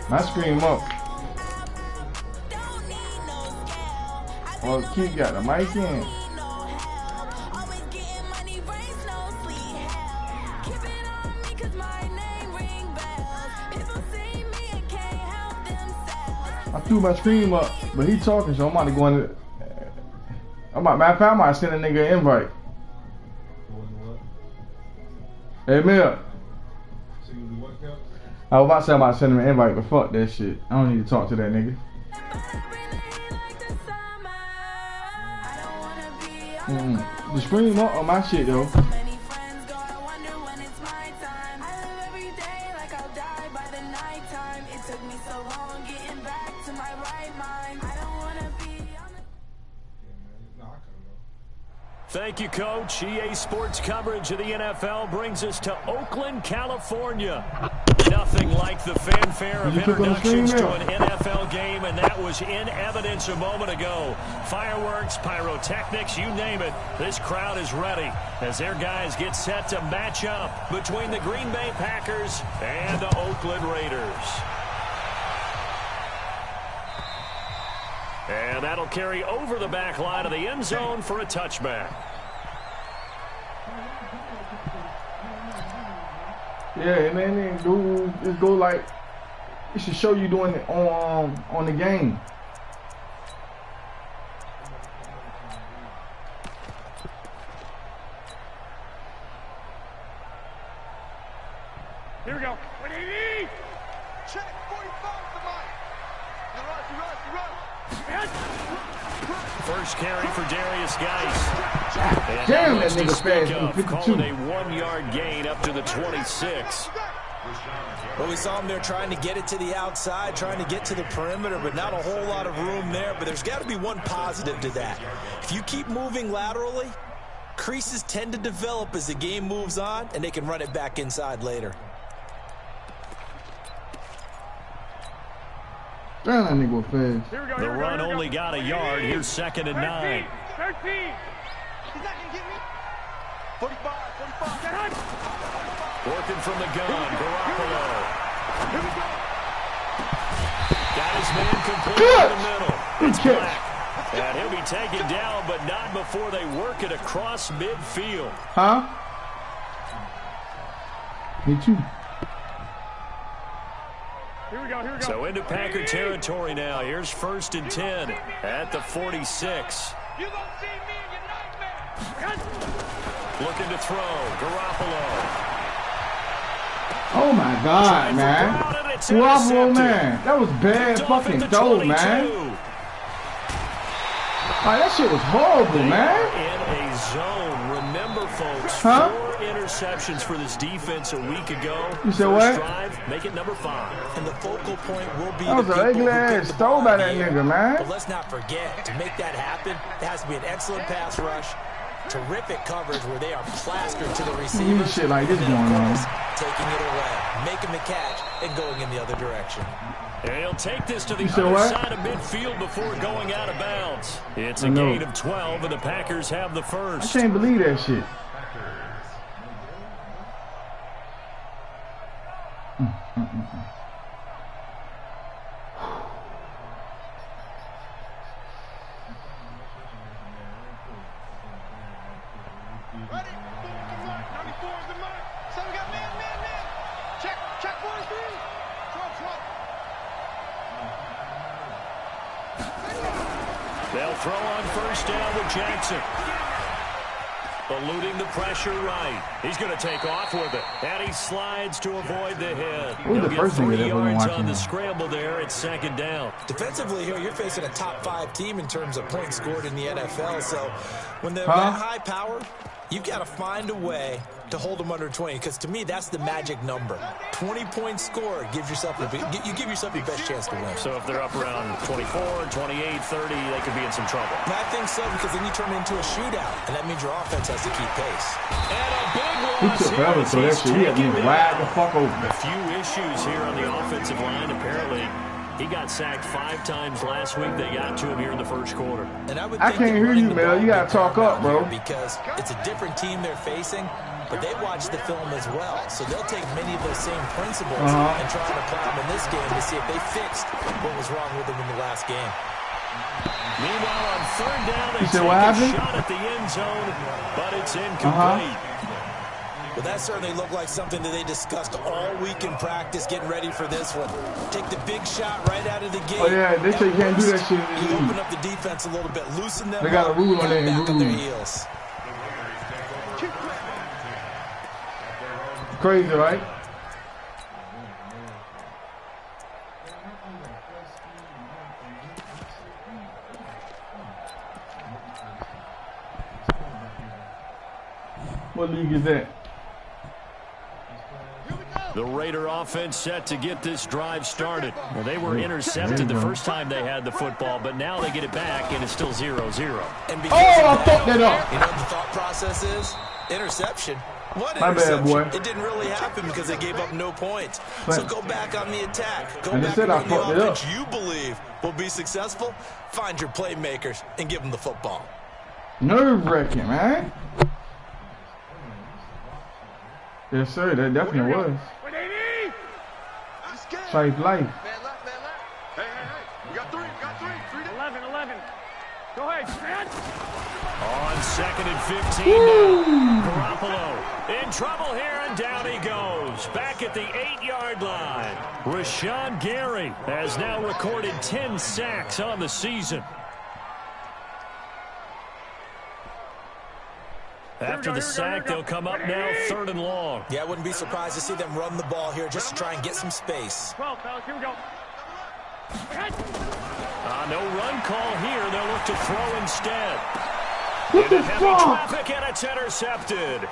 I scream up. Oh, Keith got the mic in. I threw my scream up, but he talking, so I'm about to go in. Matter of fact, I might send a nigga an invite. Hey, Mel. I was about to say I'm about to send him an invite, but fuck that shit. I don't need to talk to that nigga. The scream up on my shit though. Thank you, Coach. EA Sports coverage of the NFL brings us to Oakland, California. Nothing like the fanfare of introductions to an NFL game, and that was in evidence a moment ago. Fireworks, pyrotechnics, you name it. This crowd is ready as their guys get set to match up between the Green Bay Packers and the Oakland Raiders. And that'll carry over the back line of the end zone for a touchback. Yeah, man, dude, just go like it should show you doing it on the game. Here we go. What do you need? Check 45 the mic. You rush. First carry for Darius Geis. Damn, that nigga fast. Calling a 1-yard gain up to the 26. Well, we saw him there trying to get it to the outside, trying to get to the perimeter, but not a whole lot of room there. But there's got to be one positive to that. If you keep moving laterally, creases tend to develop as the game moves on, and they can run it back inside later. Damn, that nigga fast. The run only got a yard. Here's 2nd and 9. 13. He's not going to get me. 45. Working from the gun, Garoppolo. Got his man completely in the middle. It's Black. And he'll be taken down, but not before they work it across midfield. Huh? Me too. Here we go. So into Packer territory now. Here's 1st and 10 at the 46. You gonna see me in your nightmare. Looking to throw. Garoppolo. Oh my God, man. Garoppolo, man. That was bad fucking throw, man. Oh, that shit was horrible, man. In a zone. Remember, folks, 4 interceptions for this defense a week ago. You said what? Drive, make it number 5. And the focal point will be that was an ugly ass throw by that nigga, man. But let's not forget, to make that happen, there has to be an excellent pass rush, terrific coverage where they are plastered to the receiver. Shit like this going on. Taking it away, making the catch, and going in the other direction. And he'll take this to the other side of midfield before going out of bounds. It's a gain of 12, and the Packers have the first. I can't believe that shit. Ready? 94 is the mark. So we got man. Check 43. They'll throw on 1st down with Jackson. Eluding the pressure right. He's going to take off with it. And he slides to avoid the hit. He'll get 3 yards on the scramble there. It's 2nd down. Defensively here, you're facing a top 5 team in terms of points scored in the NFL. So when they're that high power, you've got to find a way to hold them under 20, because to me that's the magic number. 20 points scored gives yourself you give yourself your best chance to win. So if they're up around 24, 28, 30, they could be in some trouble. I think so, because then you turn it into a shootout, and that means your offense has to keep pace. And a big He took forever for that shit. He had me wide the fuck open. A few issues here on the offensive line. Apparently, he got sacked 5 times last week. They got to him here in the first quarter. And I can't hear you, Mel. You gotta talk up, bro. Because it's a different team they're facing. but they watch the film as well. So they'll take many of those same principles and try to apply them in this game to see if they fixed what was wrong with them in the last game. Meanwhile, on third down, they take a shot at the end zone, but it's incomplete. Well, that certainly looked like something that they discussed all week in practice, getting ready for this one. Take the big shot right out of the gate. Oh, yeah, they say you can't do that shit. You open up the defense a little bit, loosen them up. They got a rule on that. Back on their heels. Crazy, right? What league is that? The Raider offense set to get this drive started. Well, they were intercepted the first time they had the football, but now they get it back, and it's still 0-0. And I fucked that up. You know what the thought process is? Interception. What My interception? bad, boy. It didn't really happen because they gave up no points. So go back on the attack. Go I back said I on the fucked it offense up. you believe will be successful. Find your playmakers and give them the football. Nerve-wracking, man. Yes, sir. That definitely was. Safe life. Man left. Hey. You got three. 11. Go ahead, man. On 2nd and 15 now. Garoppolo in trouble here, and down he goes. Back at the 8-yard line. Rashawn Gary has now recorded 10 sacks on the season. After the sack, they'll come up now 3rd and long. Yeah, I wouldn't be surprised to see them run the ball here just to try and get some space. 12, fellas, here we go. No run call here. They'll look to throw instead. What the Heavy fuck? traffic, and it's intercepted.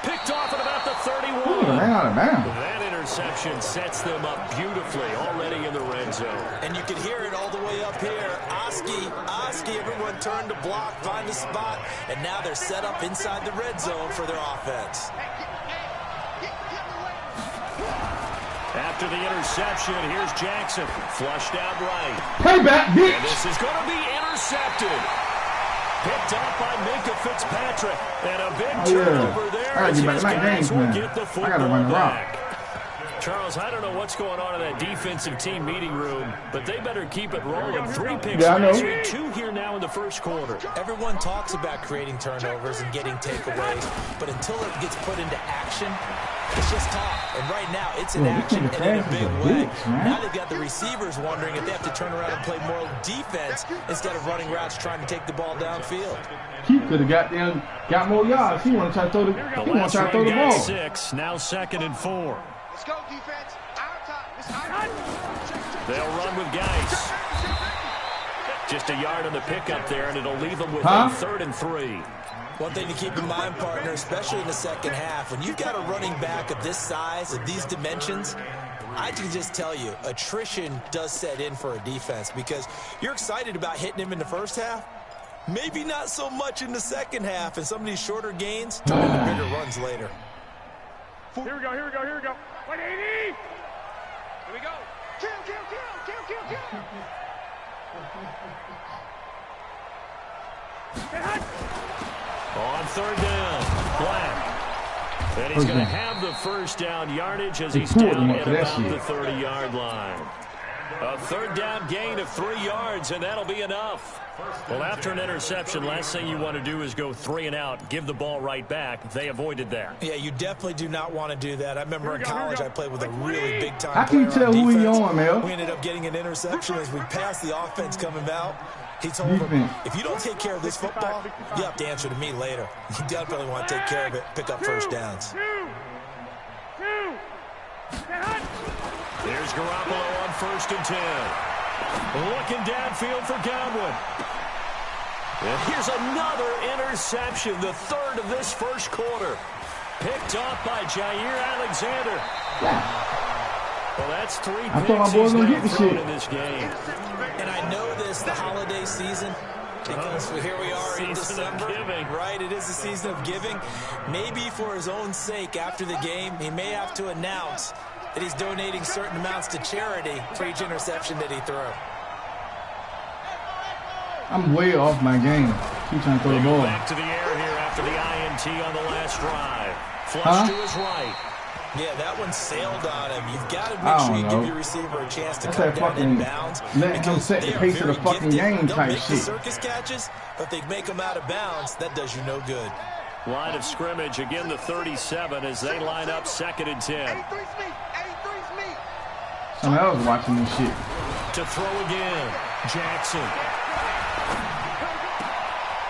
Picked off at about the 31. Ooh, ran out of bounds. That interception sets them up beautifully already in the red zone. And you can hear it all the way up here. Oski, everyone turned to block, find a spot, and now they're set up inside the red zone for their offense. After the interception, here's Jackson. Flushed out right. Payback, bitch. And this is going to be intercepted. Picked off by Minka Fitzpatrick. And a big turnover there. I gotta get back to my Guys games, will man. get the I gotta run football the rock. back. Charles, I don't know what's going on in that defensive team meeting room, but they better keep it rolling. 3 picks last week, 2 here now in the first quarter. Everyone talks about creating turnovers and getting takeaways, but until it gets put into action, it's just talk. And right now, it's in action and in a big way. Now they've got the receivers wondering if they have to turn around and play more defense instead of running routes trying to take the ball downfield. He could have got more yards. He want to try to throw the ball. 6, now 2nd and 4. Let's go, defense. Our time. It's our time. They'll run with Geis. Just a yard on the pickup there, and it'll leave them with a 3rd and 3. One thing to keep in mind, partner, especially in the second half, when you've got a running back of this size, of these dimensions, I can just tell you, attrition does set in for a defense because you're excited about hitting him in the first half. Maybe not so much in the second half, and some of these shorter gains turn into bigger runs later. Here we go. 180. Here we go. Kill. On 3rd down, Black. And he's going to have the first down yardage as he's down at about the 30-yard line. A 3rd down gain of 3 yards, and that'll be enough. Well, after an interception, last thing you want to do is go 3 and out, give the ball right back. They avoided that. Yeah, you definitely do not want to do that. I remember in college I played with a really big-time I player can't tell on who he defense. on, man. We ended up getting an interception as we passed the offense coming out. He told him, if you don't take care of this football, you have to answer to me later. You definitely want to take care of it, pick up first downs. There's Garoppolo on 1st and 10. Looking downfield for Godwin. And here's another interception, the 3rd of this first quarter. Picked off by Jair Alexander. Well, that's 3 picks he's now thrown in this game. And I know this, the holiday season, because here we are in December, right? It is the season of giving. Maybe for his own sake, after the game, he may have to announce that he's donating certain amounts to charity for each interception that he threw. I'm way off my game. He's trying to throw the ball. Back to the air here after the INT on the last drive. Flush to his right. Yeah, that one sailed on him. You've got to make sure you give your receiver a chance to come down in bounds. Let him set the pace of the fucking game type shit. Circus catches, but they make them out of bounds. That does you no good. Line of scrimmage, again the 37 as they line up 2nd and 10. Someone else watching this shit. To throw again, Jackson.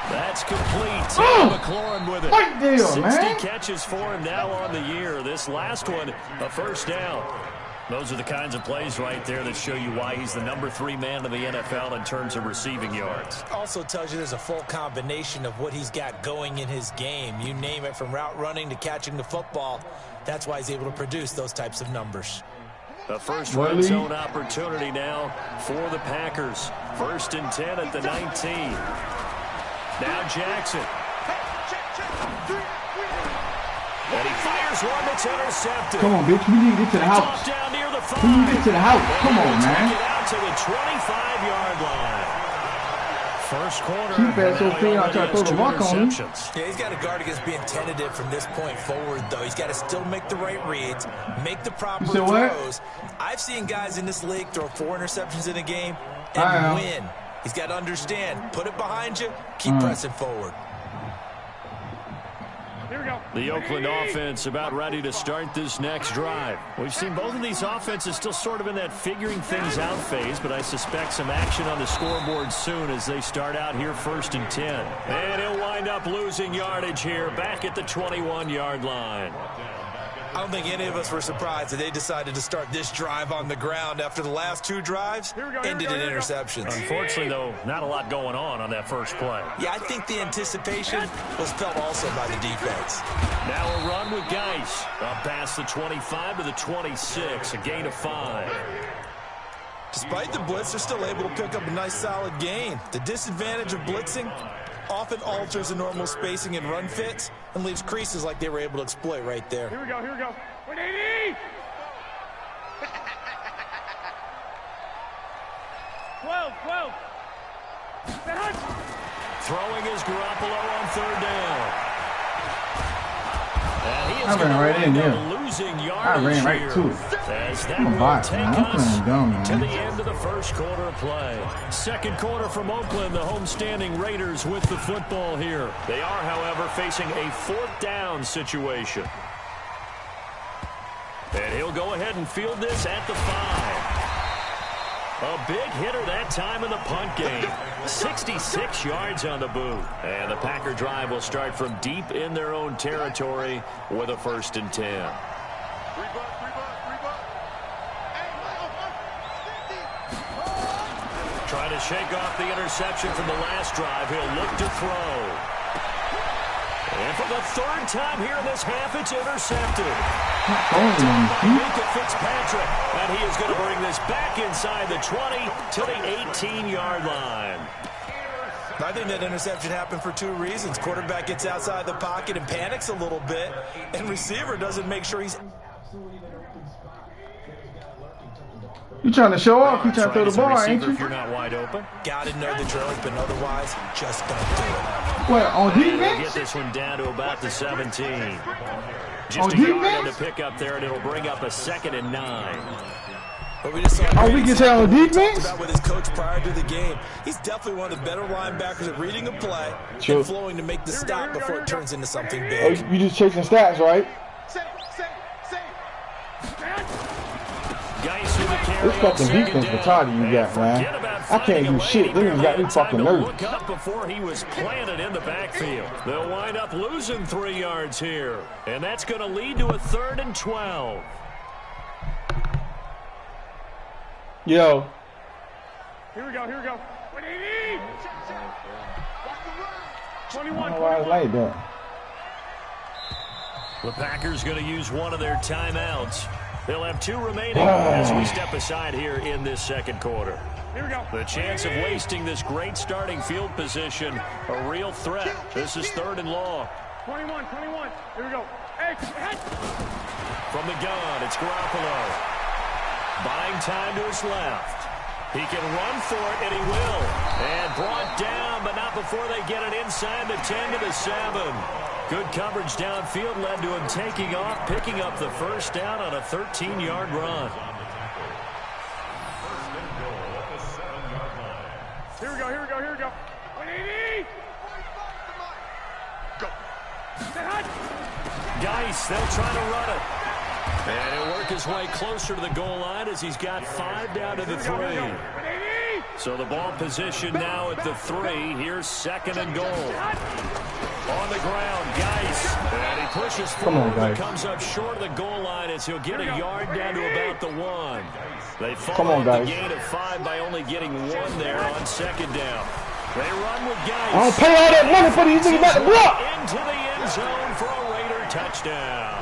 That's complete. McLaurin with it. What deal, 60 man? catches for him now on the year. This last one, a first down. Those are the kinds of plays right there that show you why he's the number 3 man in the NFL in terms of receiving yards. Also tells you there's a full combination of what he's got going in his game. You name it, from route running to catching the football. That's why he's able to produce those types of numbers. A first red zone opportunity now for the Packers. 1st and 10 at the 19. Now Jackson. And he fires one that's intercepted. Come on, bitch. We need to get to the house. Down near the 5. We need to get to the house. Come on, man. Get out to the 25-yard line. First quarter. Keep that so clean. I'll try to throw the rock on him. Yeah, he's got to guard against being tentative from this point forward, though. He's got to still make the right reads, make the proper throws. I've seen guys in this league throw 4 interceptions in a game and win. He's got to understand, put it behind you, keep pressing forward. Here we go. The Oakland offense about ready to start this next drive. We've seen both of these offenses still sort of in that figuring things out phase, but I suspect some action on the scoreboard soon as they start out here 1st and 10. And he'll wind up losing yardage here back at the 21-yard line. I don't think any of us were surprised that they decided to start this drive on the ground after the last 2 drives ended in interceptions. Unfortunately, though, not a lot going on that first play. Yeah, I think the anticipation was felt also by the defense. Now a run with Geis. Up past the 25 to the 26, a gain of 5. Despite the blitz, they're still able to pick up a nice solid gain. The disadvantage of blitzing often alters the normal spacing and run fits and leaves creases like they were able to exploit right there. Here we go, here we go. 180! 12. Throwing is Garoppolo on 3rd down. And he is I ran right in there. Losing I ran right to it. As that I'm a will bot, take man. I'm us playing dumb, man. to the end of the first quarter of play. 2nd quarter from Oakland, the homestanding Raiders with the football here. They are, however, facing a 4th down situation. And he'll go ahead and field this at the 5. A big hitter that time in the punt game. 66 yards on the boot. And the Packer drive will start from deep in their own territory with a 1st and 10. Trying to shake off the interception from the last drive. He'll look to throw. And for the 3rd time here in this half, it's intercepted. Fitzpatrick, and he is going to bring this back inside the 20 to the 18-yard line. I think that interception happened for 2 reasons. Quarterback gets outside the pocket and panics a little bit, and receiver doesn't make sure he's... You trying to show off? You trying to throw the ball, ain't you? If you're not wide open. Got to know the drill, but otherwise, just don't do it. What, on We'll defense? get this one down to about the 17. Just On a yard defense? on the pickup there, and it'll bring up a 2nd and 9. But we just saw We can say on defense? about with his coach prior to the game. He's definitely one of the better linebackers at reading a play and flowing to make the stop before it turns into something big. You just chasing stats, right? This fucking defense retarded you got, man. I can't do shit. This niggas got me fucking nervous. Look up before he was planted in the backfield. They'll wind up losing 3 yards here, and that's going to lead to a 3rd and 12. Yo. Here we go. 180! 21. I don't know why it's like that. The Packers going to use one of their timeouts. They'll have 2 remaining as we step aside here in this 2nd quarter. Here we go. The chance of wasting this great starting field position, a real threat. This is 3rd and long. 21. Here we go. Hey. From the gun, it's Garoppolo. Buying time to his left. He can run for it, and he will. And brought down, but not before they get it inside the 10 to the 7. Good coverage downfield led to him taking off, picking up the first down on a 13-yard run. Here we go, here we go, here we go. 180! Go. Geis, they'll try to run it. And he'll work his way closer to the goal line as he's got 5 down to the 3. So the ball position now at the 3. Here's 2nd and goal. On the ground, Geis. And he pushes forward, but comes up short of the goal line as he'll get a yard down to about the 1. They followed the gain of 5 by only getting 1 there on 2nd down. They run with Geis. I don't pay all that money for these niggas at the block. Into the end zone for a Raider touchdown.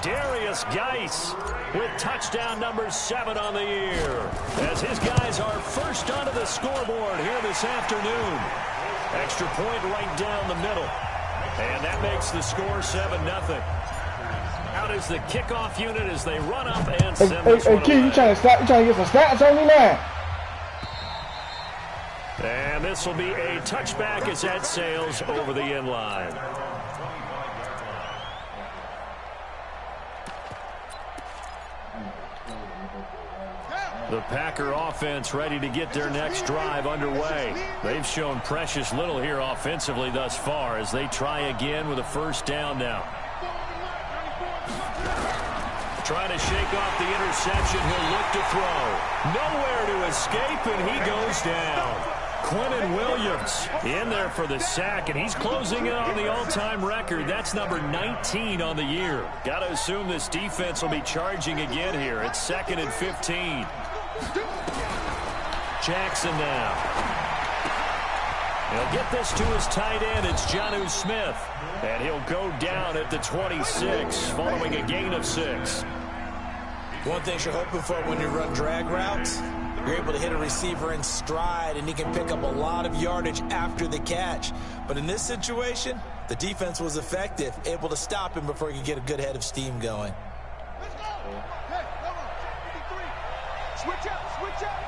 Darius Geis with touchdown number 7 on the year, as his guys are first onto the scoreboard here this afternoon. Extra point right down the middle, and that makes the score 7-0. Out is the kickoff unit as they run up and send this one Key, you trying to get some stats on me, man? And this will be a touchback as that sails over the end line. The Packer offense ready to get their next drive underway. They've shown precious little here offensively thus far as they try again with a first down now. Trying to shake off the interception. He'll look to throw. Nowhere to escape, and he goes down. Quentin Williams in there for the sack, and he's closing in on the all-time record. That's number 19 on the year. Got to assume this defense will be charging again here. It's 2nd and 15. Jackson now. He'll get this to his tight end. It's Jonnu Smith. And he'll go down at the 26 following a gain of 6. One thing you're hoping for when you run drag routes, you're able to hit a receiver in stride, and he can pick up a lot of yardage after the catch. But in this situation, the defense was effective, able to stop him before he could get a good head of steam going. Let's go. Hey, come on. 53. Switch up, switch up.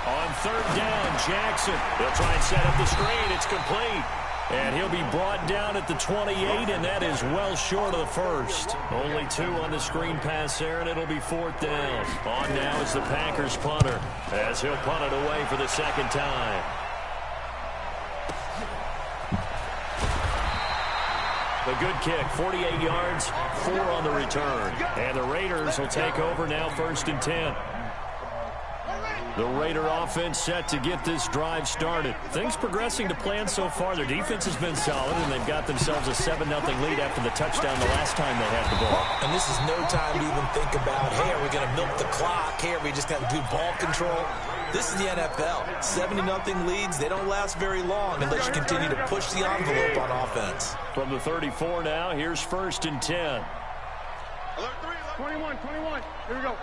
On 3rd down, Jackson. They'll try and set up the screen. It's complete. And he'll be brought down at the 28, and that is well short of the first. Only 2 on the screen pass there, and it'll be 4th down. On now is the Packers punter, as he'll punt it away for the 2nd time. The good kick, 48 yards, 4 on the return. And the Raiders will take over now 1st and 10. The Raider offense set to get this drive started. Things progressing to plan so far. Their defense has been solid, and they've got themselves a 7-0 lead after the touchdown the last time they had the ball. And this is no time to even think about, hey, are we going to milk the clock? Hey, are we just going to do ball control? This is the NFL. 70-0 leads, they don't last very long unless you continue to push the envelope on offense. From the 34 now, here's 1st and 10. 21. Here we go.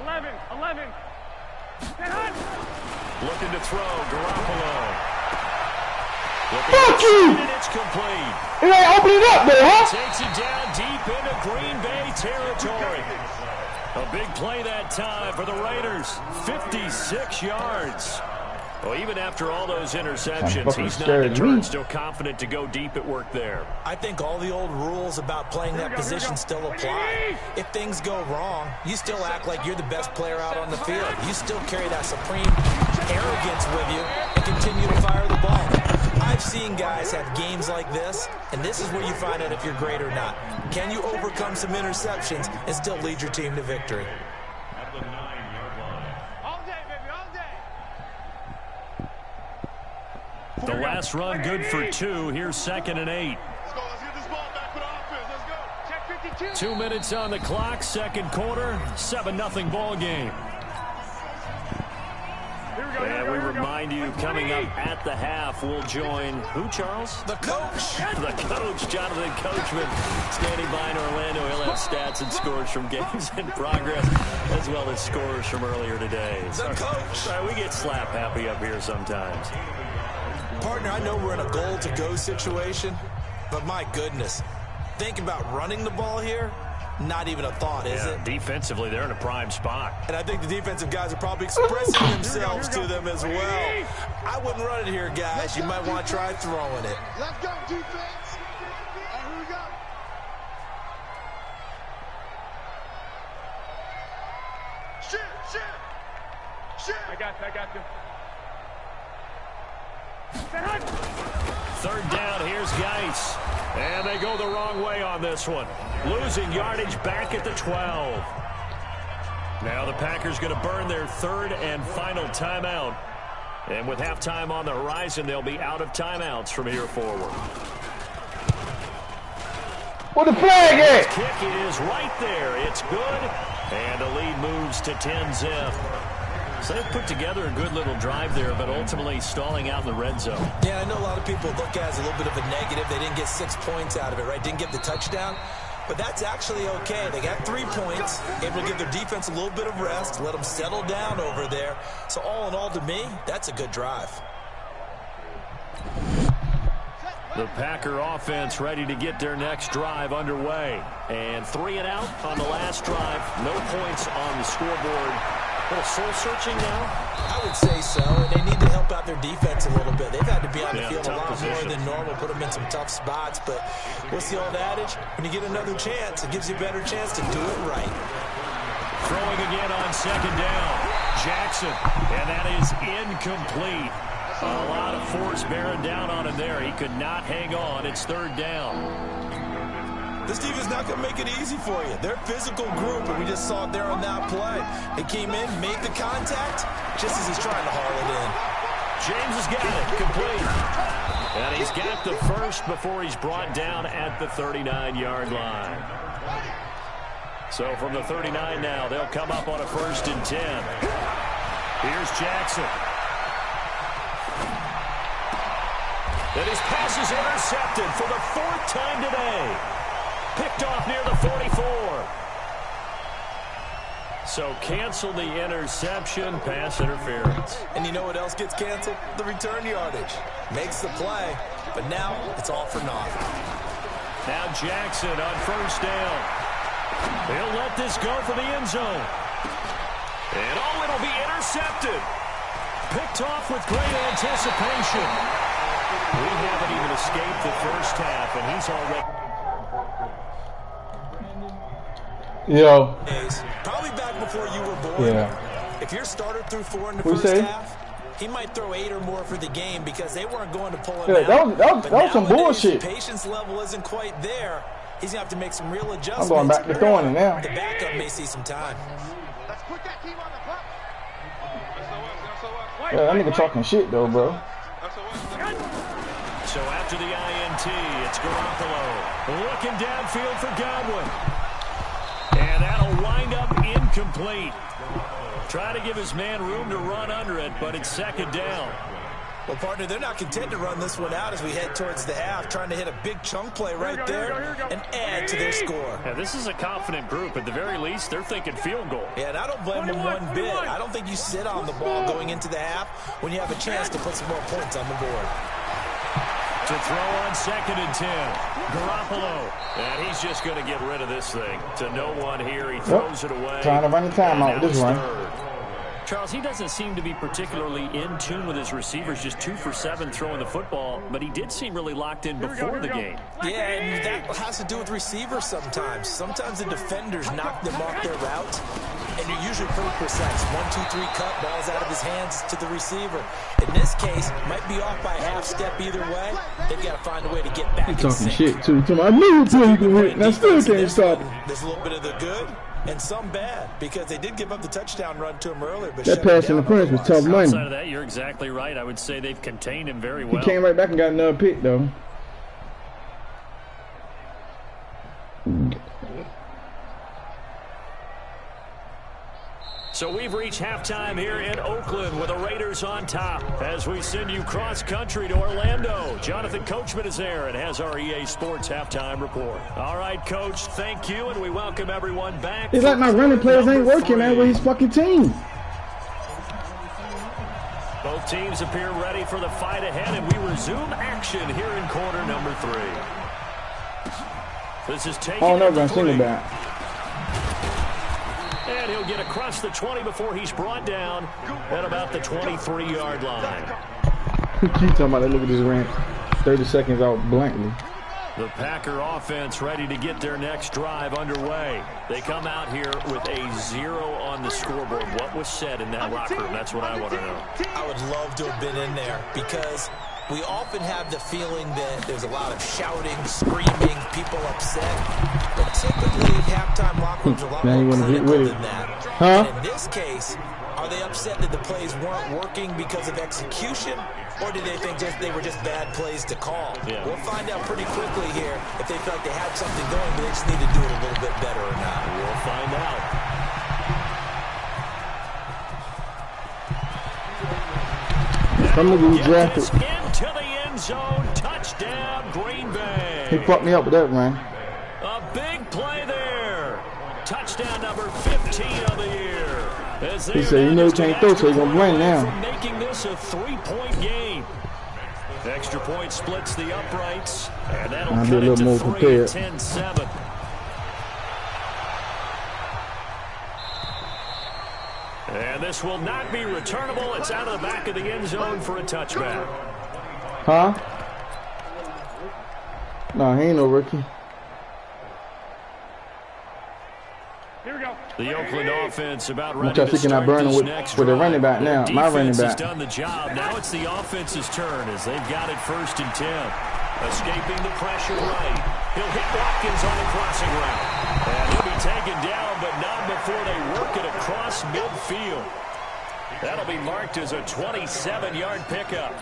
11. Looking to throw, Garoppolo. Fuck you! And it's complete. It ain't opening up there, huh? Takes it down deep into Green Bay territory. A big play that time for the Raiders. 56 yards. Well, even after all those interceptions, he's not deterred, still confident to go deep at work there. I think all the old rules about playing that position still apply. If things go wrong, you still act like you're the best player out on the field. You still carry that supreme arrogance with you and continue to fire the ball. I've seen guys have games like this, and this is where you find out if you're great or not. Can you overcome some interceptions and still lead your team to victory? The last run good for 2. Here's 2nd and 8. Let's get this ball back for the offense. Let's go. Check 52. 2 minutes on the clock, 2nd quarter, 7-0 ball game. And we remind you, coming up at the half, we'll join who, Charles? The coach. The coach, Jonathan Coachman, standing by in Orlando. He'll have stats and scores from games in progress, as well as scores from earlier today. The coach. Sorry, we get slap happy up here sometimes. Partner, I know we're in a goal-to-go situation, but my goodness, think about running the ball here. not even a thought, is it? Defensively, they're in a prime spot. And I think the defensive guys are probably expressing themselves to them as well. I wouldn't run it here, guys. You might want to try throwing it. Let's go, defense. Here we go. Shit. I got you. Third down, here's Geis. And they go the wrong way on this one. Losing yardage back at the 12. Now the Packers going to burn their third and final timeout. And with halftime on the horizon, they'll be out of timeouts from here forward. Where the flag at? Kick is right there. It's good. And the lead moves to 10-zip. So they've put together a good little drive there, but ultimately stalling out in the red zone. Yeah, I know a lot of people look at it as a little bit of a negative. They didn't get 6 points out of it, right? Didn't get the touchdown. But that's actually okay. They got 3 points, able to give their defense a little bit of rest, let them settle down over there. So all in all, to me, that's a good drive. The Packer offense ready to get their next drive underway. And 3 and out on the last drive. No points on the scoreboard. A little soul-searching now? I would say so. And they need to help out their defense a little bit. They've had to be on the field a lot more than normal, put them in some tough spots. But what's the old adage? When you get another chance, it gives you a better chance to do it right. Throwing again on second down. Jackson. And that is incomplete. A lot of force bearing down on him there. He could not hang on. It's third down. This defense is not going to make it easy for you. They're a physical group, and we just saw it there on that play. He came in, made the contact, just as he's trying to haul it in. James has got it, complete. And he's got the first before he's brought down at the 39-yard line. So from the 39 now, they'll come up on a 1st and 10. Here's Jackson. And his pass is intercepted for the 4th time today. Picked off near the 44. So cancel the interception, pass interference. And you know what else gets canceled? The return yardage. Makes the play, but now it's all for naught. Now Jackson on 1st down. He'll let this go for the end zone. And it'll be intercepted. Picked off with great anticipation. We haven't even escaped the first half, and he's already... Yo. Probably back before you were born. Yeah. If your starter threw 4 in the first half, he might throw 8 or more for the game because they weren't going to pull him out. That was some bullshit. The patience level isn't quite there. He's going to have to make some real adjustments. I'm going back to throwing it now. The backup may see some time. Let's put that team on the clock. Yeah, that nigga talking shit though, bro. So after the INT, it's Garoppolo looking downfield for Godwin. And that'll wind up incomplete. Try to give his man room to run under it, but it's 2nd down. Well, partner, they're not content to run this one out as we head towards the half, trying to hit a big chunk play right there and add to their score. Yeah, this is a confident group. At the very least, they're thinking field goal. Yeah, and I don't blame them one bit. I don't think you sit on the ball going into the half when you have a chance to put some more points on the board. To throw on 2nd and 10. Garoppolo. And he's just going to get rid of this thing. To no one here. He throws it away. Trying to run the timeout with this run. Charles, he doesn't seem to be particularly in tune with his receivers, just 2 for 7 throwing the football, but he did seem really locked in before the game. Yeah, and that has to do with receivers sometimes. Sometimes the defenders knock them off their route, and you're usually pretty precise. 1, 2, 3 cut, balls out of his hands to the receiver. In this case, might be off by a half step either way. They've got to find a way to get back in sync. Talking shit too. I knew you could hit, and I still can't stop it. There's a little bit of the good and some bad, because they did give up the touchdown run to him earlier. But that pass interference was tough money. Outside of that, you're exactly right. I would say they've contained him very well. He came right back and got another pick, though. So we've reached halftime here in Oakland with the Raiders on top as we send you cross-country to Orlando. Jonathan Coachman is there and has our EA Sports halftime report. All right, Coach, thank you, and we welcome everyone back. It's like my running plays ain't working, man, with his fucking team. Both teams appear ready for the fight ahead, and we resume action here in quarter number 3. This is taken. Oh, no, I'm single back. And he'll get across the 20 before he's brought down at about the 23-yard line. Keep talking about that. Look at this rant. 30 seconds out blankly. The Packer offense ready to get their next drive underway. They come out here with a 0 on the scoreboard. What was said in that locker room? That's what I want to know. I would love to have been in there because we often have the feeling that there's a lot of shouting, screaming, people upset. But typically, halftime locker rooms are a lot more clinical than that. Huh? And in this case, are they upset that the plays weren't working because of execution? Or do they think they were just bad plays to call? Yeah. We'll find out pretty quickly here if they feel like they had something going, but they just need to do it a little bit better or not. We'll find out. Some nigga who drafted. Into the end zone. Touchdown, Green Bay. He fucked me up with that, man. A big play there. Touchdown number 15 of the year. He said, you know, he can't throw, so he's going to blame now. Making this a 3-point game. Extra point splits the uprights, and that'll cut it to 3, 10-7. And this will not be returnable. It's out of the back of the end zone for a touchback. Huh? No, he ain't no rookie. Here we go. The Oakland offense about ready to thinking I start burn this with next the running back now. Their My running defense back. has done the job. Now it's the offense's turn as they've got it 1st and 10. Escaping the pressure right. He'll hit Watkins on the crossing route. And he'll be taken down, but not before they work it across midfield. That'll be marked as a 27-yard pickup.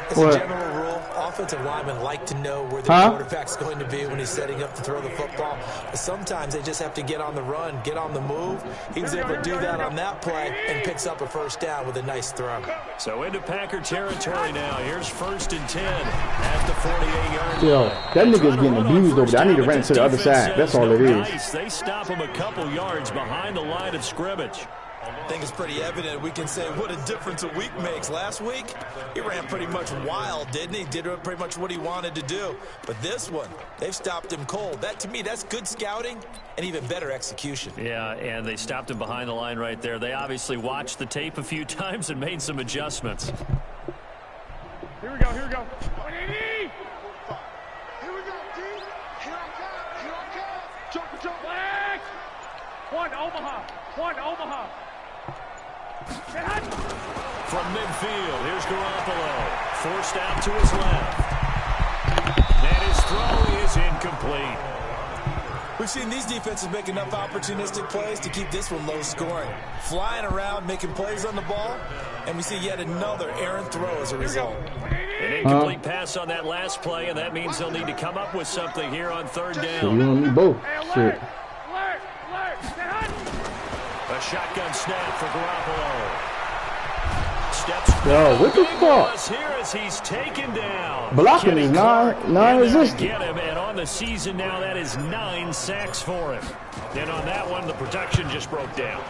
As a general rule, offensive linemen like to know where their quarterback's going to be when he's setting up to throw the football. But sometimes they just have to get on the run, get on the move. He was able to do that on that play and picks up a 1st down with a nice throw. So into Packer territory now. Here's 1st and 10 at the 48-yard line. Yo, that nigga's getting abused over there. I need to run it to the other side. That's all it is. Nice. They stop him a couple yards behind the line of scrimmage. I think it's pretty evident. We can say what a difference a week makes. Last week, he ran pretty much wild, didn't he? Did pretty much what he wanted to do. But this one, they've stopped him cold. That, to me, that's good scouting and even better execution. Yeah, and they stopped him behind the line right there. They obviously watched the tape a few times and made some adjustments. Here we go. Here we go. 180. Here we go, D. Here I come. Here I come. Jump, jump. Flag. One Omaha. One Omaha. From midfield, here's Garoppolo. Forced out to his left. And his throw is incomplete. We've seen these defenses make enough opportunistic plays to keep this one low scoring. Flying around, making plays on the ball, and we see yet another errant throw as a result. An incomplete pass on that last play, and that means they'll need to come up with something here on 3rd down. So you and me both. Shit. A shotgun snap for Garoppolo. Steps Yo, what the fuck? Here as he's taken down. Blocking is non-existent. Get him, and on the season now, that is 9 sacks for him. And on that one, the protection just broke down.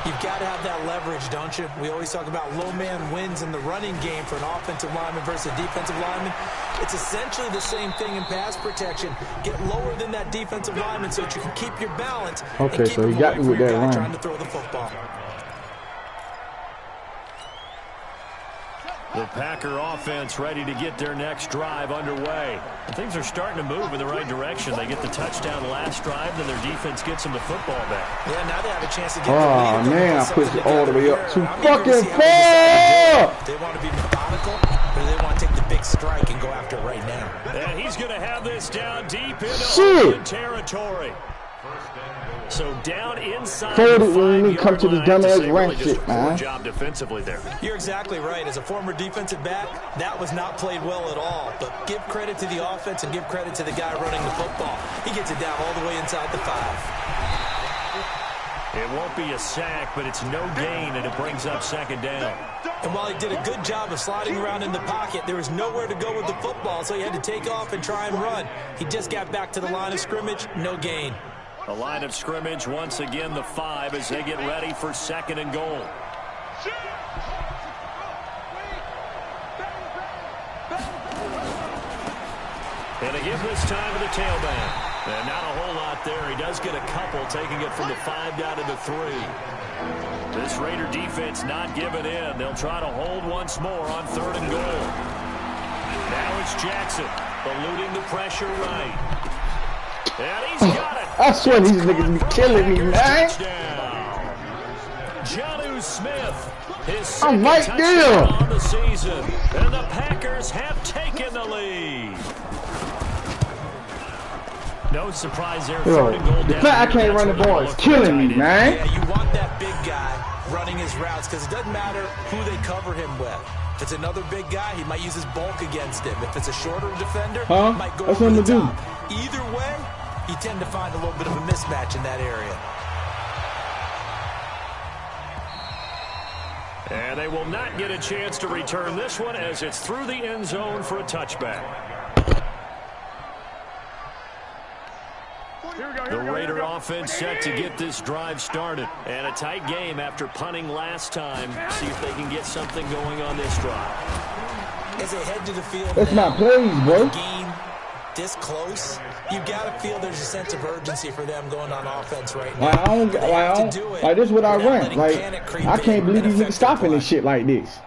You've got to have that leverage, don't you? We always talk about low man wins in the running game for an offensive lineman versus a defensive lineman. It's essentially the same thing in pass protection. Get lower than that defensive lineman so that you can keep your balance. Okay, so he got me with that run. Trying to throw the football. The Packer offense ready to get their next drive underway. Things are starting to move in the right direction. They get the touchdown last drive, then their defense gets them the football back. Yeah, now they have a chance to get the lead. Man, I pushed it all the way up too fucking far. They want to be methodical, or they want to take the big strike and go after it right now. And he's going to have this down deep into open territory. So down inside the 5-yard come to this dumbass rank shit, man. Job defensively there. You're exactly right. As a former defensive back, that was not played well at all. But give credit to the offense and give credit to the guy running the football. He gets it down all the way inside the 5. It won't be a sack, but it's no gain, and it brings up 2nd down. And while he did a good job of sliding around in the pocket, there was nowhere to go with the football, so he had to take off and try and run. He just got back to the line of scrimmage, no gain. The line of scrimmage, once again, the 5 as they get ready for 2nd and goal. And they give this time to the tailback. And not a whole lot there. He does get a couple, taking it from the 5 down to the 3. This Raider defense not giving in. They'll try to hold once more on 3rd and goal. Now it's Jackson, eluding the pressure right. And he's got it. I swear these niggas be killing me, man. Jonnu Smith, his I'm second right there on the season. And the Packers have taken the lead. No surprise there. Yo, the fact I can't run the ball is killing me, man. Yeah, you want that big guy running his routes because it doesn't matter who they cover him with. If it's another big guy, he might use his bulk against him. If it's a shorter defender, he might go over the top. Either way, you tend to find a little bit of a mismatch in that area. And they will not get a chance to return this one as it's through the end zone for a touchback. The Raider offense set to get this drive started. And a tight game after punting last time. See if they can get something going on this drive. As they head to the field, that's my plays, bro. Game this close, you got to feel there's a sense of urgency for them going on offense right now. Like this is what I run. Like, I can't believe these niggas stopping this shit like this.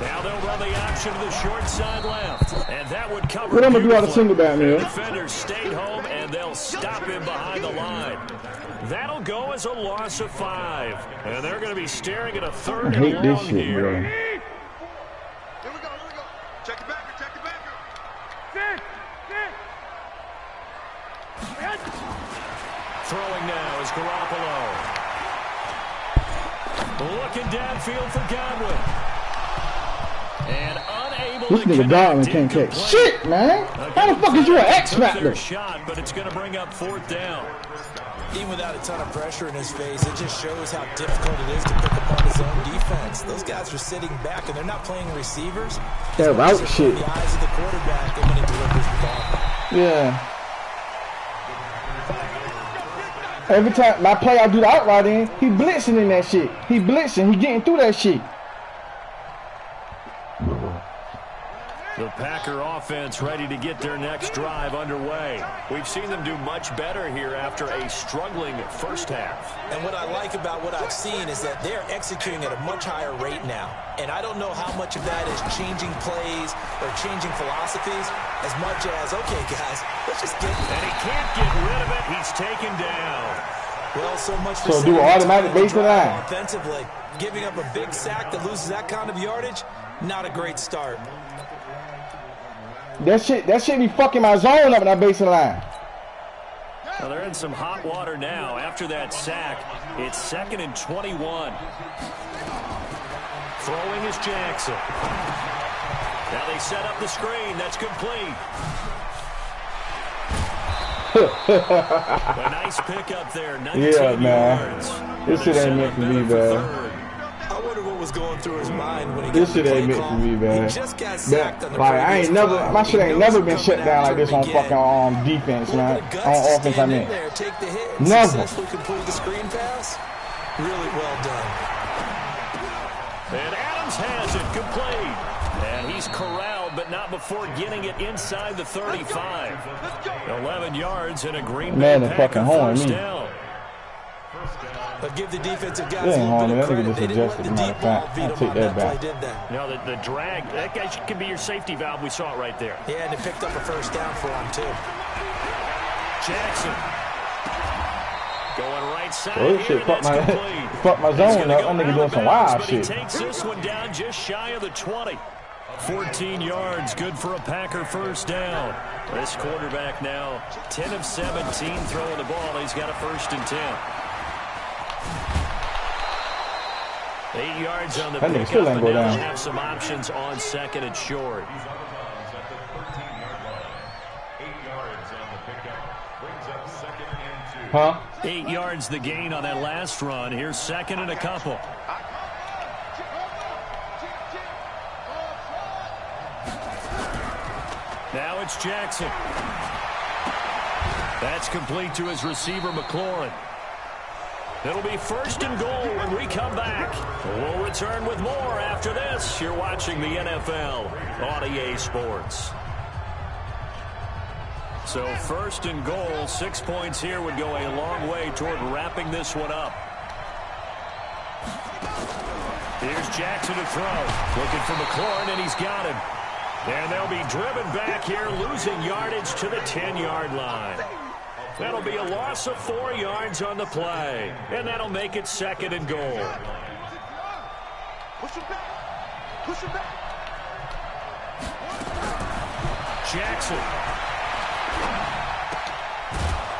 Now they'll run the option to the short side left. And that would cover. What I'm going to do out of single back, man? Defenders stayed home, and they'll stop him behind the line. That'll go as a loss of 5. And they're going to be staring at a 3rd and long this shit, here. Bro. Here we go. Check the backer, check the backer. Throwing now is Garoppolo. Looking downfield for Godwin. And unable this to nigga Godwin can't catch shit, man. How the fuck is you an X Factor? Shot, but it's going to bring up 4th down. Even without a ton of pressure in his face, it just shows how difficult it is to pick up on his own defense. Those guys are sitting back, and they're not playing receivers. That route shit. The eyes of the quarterback when he delivers the ball. Yeah. Every time my play I do the outright in, he blitzing in that shit. He blitzing. He getting through that shit. The Packer offense ready to get their next drive underway. We've seen them do much better here after a struggling first half. And what I like about what I've seen is that they're executing at a much higher rate now. And I don't know how much of that is changing plays or changing philosophies as much as, okay, guys, let's just get it. And he can't get rid of it. He's taken down. Well, so much for do automatic base the line. Offensively, giving up a big sack that loses that kind of yardage, not a great start. That shit be fucking my zone up in that basin line. Well, they're in some hot water now. After that sack, it's 2nd and 21. Throwing is Jackson. Now they set up the screen. That's complete. A nice pickup there. 19 yards. This shit ain't meant for me, man. I wonder what was going through his mind when he this shit ain't meant for me, man. He just got sacked on the I ain't never, my shit ain't never been shut down like this on fucking defense, man. On offense, I mean. Take the hit and never. Successfully complete the screen pass. Really well done. And Adams has it complete. And he's corralled, but not before getting it inside the 35. 11 yards and a Green Bay Packer first down. But give the defensive guys a little bit of credit. They didn't let the deep ball beat them on that play, did they? No, the drag, that guy can be your safety valve. We saw it right there. Yeah, and they picked up a first down for him, too. Jackson. Going right side this shit fuck my zone up. That nigga doing some wild shit. He takes this one down just shy of the 20. 14 yards, good for a Packer first down. This quarterback now 10 of 17 throwing the ball. He's got a 1st and 10. 8 yards on the pickup, and now they have some options on 2nd and short. Huh? 8 yards the gain on that last run. Here's 2nd and a couple. Now it's Jackson. That's complete to his receiver, McLaurin. It'll be 1st and goal when we come back. We'll return with more after this. You're watching the NFL on EA Sports. So 1st and goal, 6 points here would go a long way toward wrapping this one up. Here's Jackson to throw. Looking for McLaurin, and he's got him. And they'll be driven back here, losing yardage to the 10-yard line. That'll be a loss of 4 yards on the play. And that'll make it 2nd and goal. Push him back. Push him back. Jackson.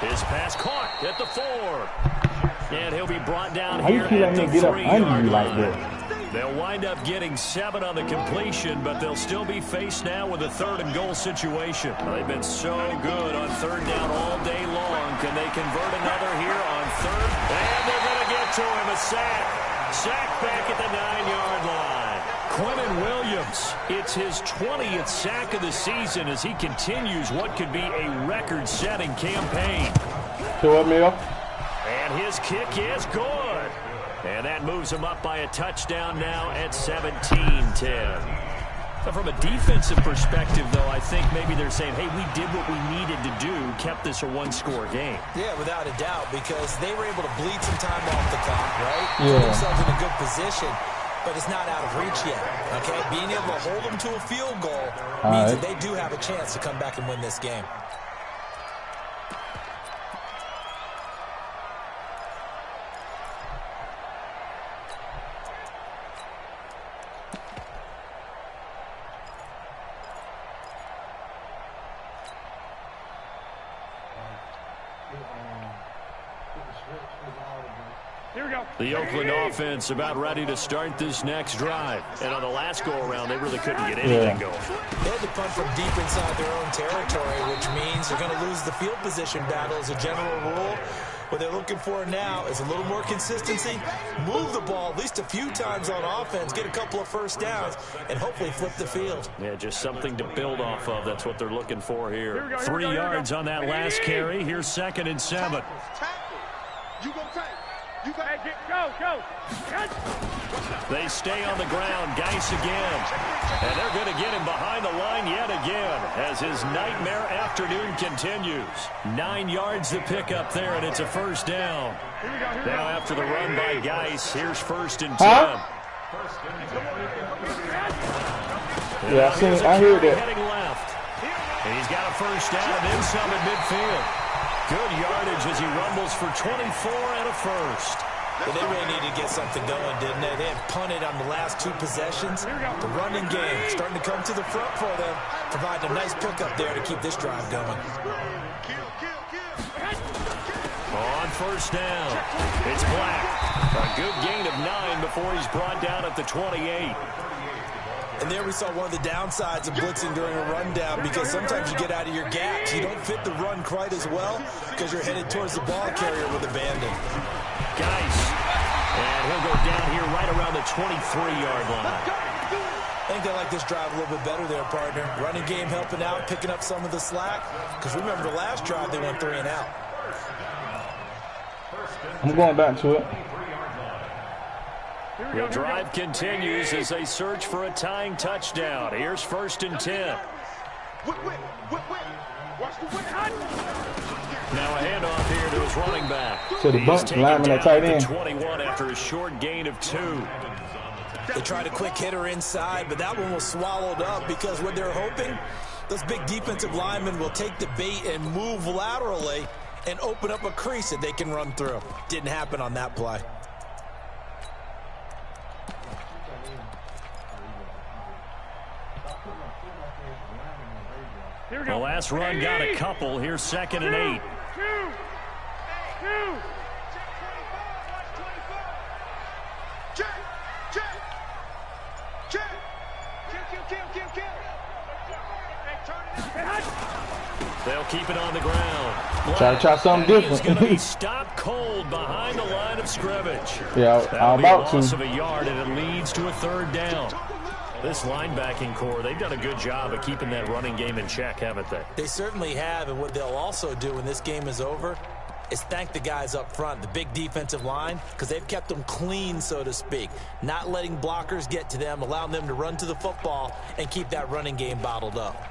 His pass caught at the 4. And he'll be brought down here at the 3-yard line. They'll wind up getting 7 on the completion, but they'll still be faced now with a 3rd and goal situation. They've been so good on 3rd down all day long. Can they convert another here on 3rd? And they're going to get to him. A sack. Sack back at the 9-yard line. Quentin Williams, it's his 20th sack of the season as he continues what could be a record-setting campaign. Show up, Mel. And his kick is good. And that moves him up by a touchdown now at 17-10. But from a defensive perspective, though, I think maybe they're saying, hey, we did what we needed to do, kept this a 1-score game. Yeah, without a doubt, because they were able to bleed some time off the clock, right? Yeah. Put themselves in a good position, but it's not out of reach yet, okay? Being able to hold them to a field goal means that they do have a chance to come back and win this game. Here we go. The Oakland offense about ready to start this next drive. And on the last go-around, they really couldn't get anything going. They had to punt from deep inside their own territory, which means they're going to lose the field position battle as a general rule. What they're looking for now is a little more consistency, move the ball at least a few times on offense, get a couple of 1st downs, and hopefully flip the field. Yeah, just something to build off of. That's what they're looking for here. 3 yards on that last carry. Here's 2nd and 7. You go take. You go. Hey, go. They stay on the ground. Geis again. And they're going to get him behind the line yet again as his nightmare afternoon continues. 9 yards to pick up there, and it's a 1st down. Now after the run by Geis, here's 1st and 10. Yeah, I heard that. Heading left. And he's got a 1st down and then some at midfield. Good yardage as he rumbles for 24 and a 1st. But they really needed to get something going, didn't they? They had punted on the last 2 possessions. The running game starting to come to the front for them, providing a nice pickup there to keep this drive going. On 1st down, it's Black. A good gain of 9 before he's brought down at the 28. And there we saw one of the downsides of blitzing during a rundown, because sometimes you get out of your gaps. You don't fit the run quite as well because you're headed towards the ball carrier with abandon. Geis. And he'll go down here right around the 23-yard line. I think they like this drive a little bit better there, partner. Running game helping out, picking up some of the slack. Because remember the last drive, they went 3 and out. I'm going back to it. The drive continues as they search for a tying touchdown. Here's 1st and 10. Now a handoff here to his running back. To the bump, lineman at tight end. 21 after a short gain of 2. They tried a quick hitter inside, but that one was swallowed up because what they're hoping, those big defensive linemen will take the bait and move laterally and open up a crease that they can run through. Didn't happen on that play. The last run got a couple. Here's 2nd and 8. They'll keep it on the ground. Try something different. He's going to be stopped cold behind the line of scrimmage. Yeah, I'm about to. Loss of a yard, and it leads to a 3rd down. This linebacking core, they've done a good job of keeping that running game in check, haven't they? They certainly have, and what they'll also do when this game is over is thank the guys up front, the big defensive line, because they've kept them clean, so to speak, not letting blockers get to them, allowing them to run to the football and keep that running game bottled up.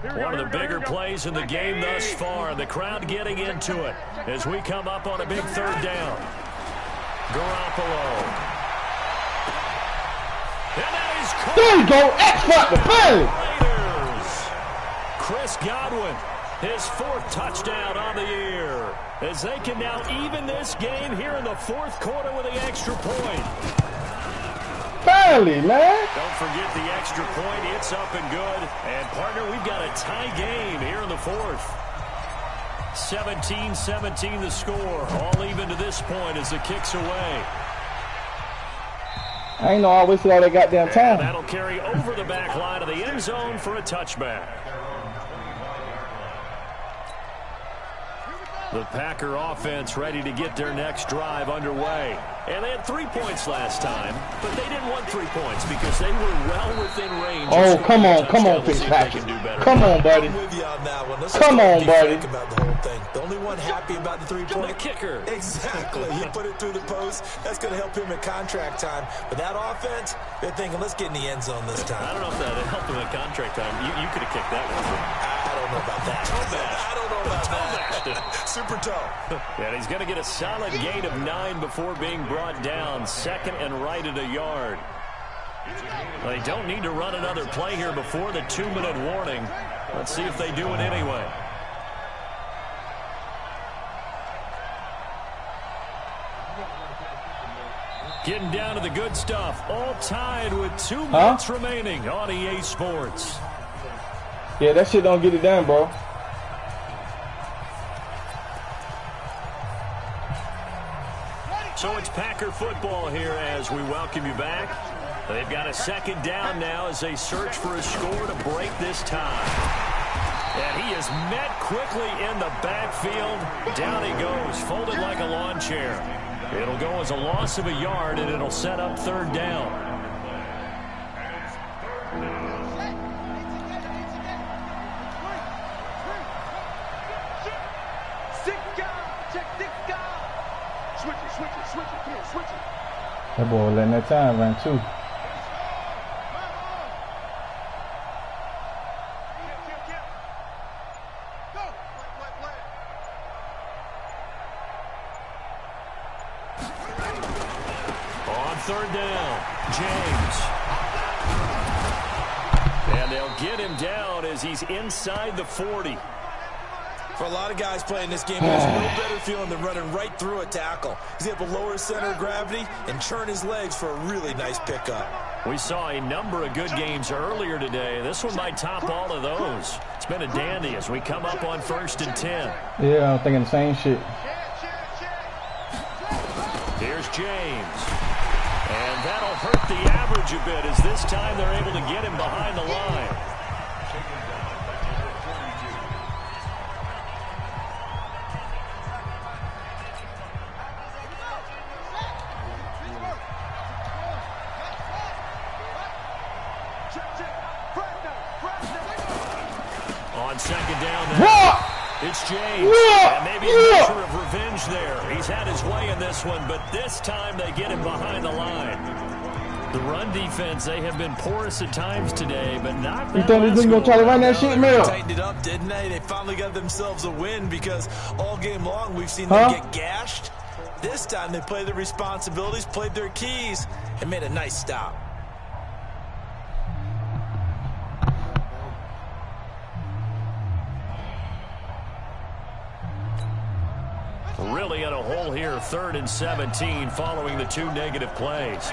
One of the bigger plays in the game thus far. The crowd getting into it as we come up on a big third down. Garoppolo. And that is caught. There you go. X-Factor. Bang. Raiders. Chris Godwin, his 4th touchdown on the year, as they can now even this game here in the 4th quarter with the extra point. Finally, man. Don't forget the extra point. It's up and good. And, partner, we've got a tie game here in the 4th. 17-17 the score. All even to this point as the kick's away. I ain't know I wasted all that goddamn time. And that'll carry over the back line of the end zone for a touchback. The Packer offense ready to get their next drive underway. And they had 3 points last time, but they didn't want 3 points because they were well within range. Oh, come on, Fitzpatrick. Come on, buddy. I'm with you on that one. Come on, buddy. About the whole thing. The only one happy about the 3-point kicker. Exactly. He put it through the post. That's going to help him at contract time. But that offense, they're thinking, let's get in the end zone this time. I don't know if that helped him at contract time. You could have kicked that one. I don't know about that. I don't know about that. Super toe. And he's going to get a solid gain of 9 before being brought down. 2nd and right at a yard. They don't need to run another play here before the 2-minute warning. Let's see if they do it anyway. Getting down to the good stuff. All tied with 2 minutes remaining on EA Sports. Yeah, that shit don't get it done, bro. So it's Packer football here as we welcome you back. They've got a 2nd down now as they search for a score to break this tie. And he is met quickly in the backfield. Down he goes, folded like a lawn chair. It'll go as a loss of a yard, and it'll set up 3rd down. That boy letting that time run too. On 3rd down, James. And they'll get him down as he's inside the 40. For a lot of guys playing this game, there's no better feeling than running right through a tackle. He's able to lower his center of gravity and turn his legs for a really nice pickup. We saw a number of good games earlier today. This one might top all of those. It's been a dandy as we come up on 1st and 10. Yeah, I'm thinking the same shit. Here's James. And that'll hurt the average a bit as this time they're able to get him behind the line. On 2nd down now, it's James. And maybe a measure of revenge there. He's had his way in this one, but this time they get him behind the line. The run defense, they have been porous at times today, but not that. You thought they gonna try to run that shit, Mill? Tightened it up, didn't they? They finally got themselves a win because all game long we've seen them get gashed. This time they played their responsibilities, played their keys, and made a nice stop. Really in a hole here, 3rd and 17 following the 2 negative plays.